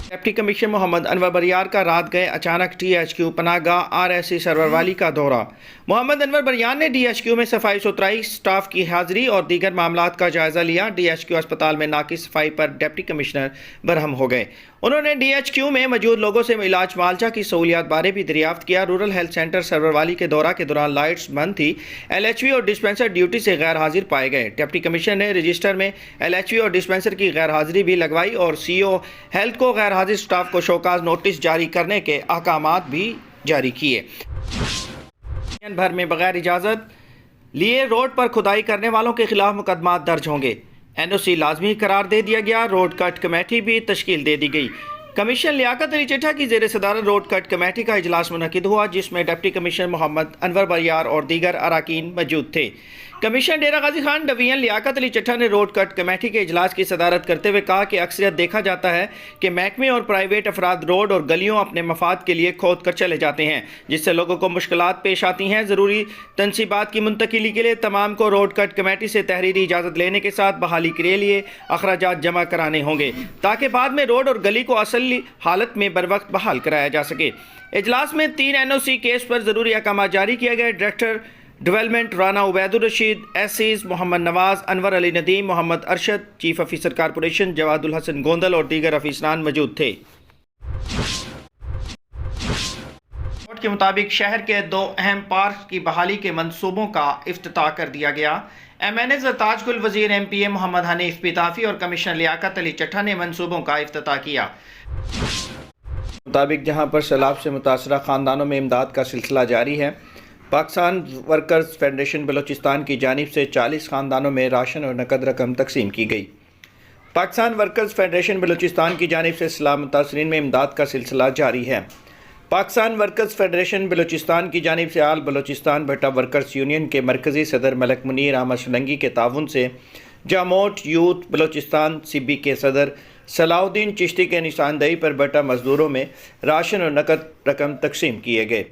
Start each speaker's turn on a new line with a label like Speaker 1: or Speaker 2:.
Speaker 1: Deputy commissioner Muhammad Anwar بریار کا رات گئے اچانک ڈی ایچ کیو پناہ گاہ RSC سرور والی کا دورہ۔ محمد انور بریار نے ڈی ایچ کیو میں صفائی ستھرائی سٹاف کی حاضری اور دیگر معاملات کا جائزہ لیا۔ ڈی ایچ کیو اسپتال میں ناقص صفائی پر ڈپٹی کمشنر برہم ہو گئے۔ انہوں نے ڈی ایچ کیو میں موجود لوگوں سے علاج معالجہ کی سہولیات بارے بھی دریافت کیا۔ رورل ہیلتھ سینٹر سرور والی کے دورہ کے دوران لائٹس بند تھی۔ LHV اور ڈسپنسر ڈیوٹی سے غیر حاضر پائے گئے۔ ڈپٹی کمشنر نے رجسٹر میں LHV اور ڈسپنسر کی غیر حاضری بھی لگوائی اور CO ہیلتھ کو غیر حاضر سٹاف کو شوکاز نوٹس جاری کرنے کے احکامات بھی جاری کیے۔ بھر میں بغیر اجازت لیے روڈ پر کھدائی کرنے والوں کے خلاف مقدمات درج ہوں گے۔ NOC لازمی قرار دے دیا گیا۔ روڈ کٹ کمیٹی بھی تشکیل دے دی گئی۔ کمشنر لیاقت علی چٹھا کی زیر صدارت روڈ کٹ کمیٹی کا اجلاس منعقد ہوا، جس میں ڈپٹی کمشنر محمد انور بریار اور دیگر اراکین موجود تھے۔ کمشنر ڈیرہ غازی خان ڈویژن لیاقت علی چٹھا نے روڈ کٹ کمیٹی کے اجلاس کی صدارت کرتے ہوئے کہا کہ اکثریت دیکھا جاتا ہے کہ محکمے اور پرائیویٹ افراد روڈ اور گلیوں اپنے مفاد کے لیے کھود کر چلے جاتے ہیں، جس سے لوگوں کو مشکلات پیش آتی ہیں۔ ضروری تنصیبات کی منتقلی کے لیے تمام کو روڈ کٹ کمیٹی سے تحریری اجازت لینے کے ساتھ بحالی کے لیے اخراجات جمع کرانے ہوں گے، تاکہ بعد میں روڈ اور گلی کو اصلی حالت میں بروقت بحال کرایا جا سکے۔ اجلاس میں 3 NOC کیس پر ضروری احکامات جاری کیے گئے۔ ڈائریکٹر ڈیولپمنٹ رانا عبید الرشید، SCs محمد نواز، انور علی ندیم، محمد ارشد، چیف آفیسر کارپوریشن جواد الحسن گوندل اور دیگر افسران موجود تھے۔ رپورٹ کے مطابق شہر کے 2 اہم پارک کی بحالی کے منصوبوں کا افتتاح کر دیا گیا۔ MNA زرتاج گل، وزیر MPA محمد حنیف پیتافی اور کمشنر لیاقت علی چٹھا نے منصوبوں کا افتتاح کیا۔ مطابق جہاں پر سیلاب سے متاثرہ خاندانوں میں امداد کا سلسلہ جاری ہے، پاکستان ورکرز فیڈریشن بلوچستان کی جانب سے 40 خاندانوں میں راشن اور نقد رقم تقسیم کی گئی۔ پاکستان ورکرز فیڈریشن بلوچستان کی جانب سے سیلاب متاثرین میں امداد کا سلسلہ جاری ہے۔ پاکستان ورکرز فیڈریشن بلوچستان کی جانب سے آل بلوچستان بھٹا ورکرز یونین کے مرکزی صدر ملک منیر احمد شلنگی کے تعاون سے جاموٹ یوتھ بلوچستان CB کے صدر صلاح الدین چشتی کے نشاندہی پر بھٹا مزدوروں میں راشن اور نقد رقم تقسیم کیے گئے۔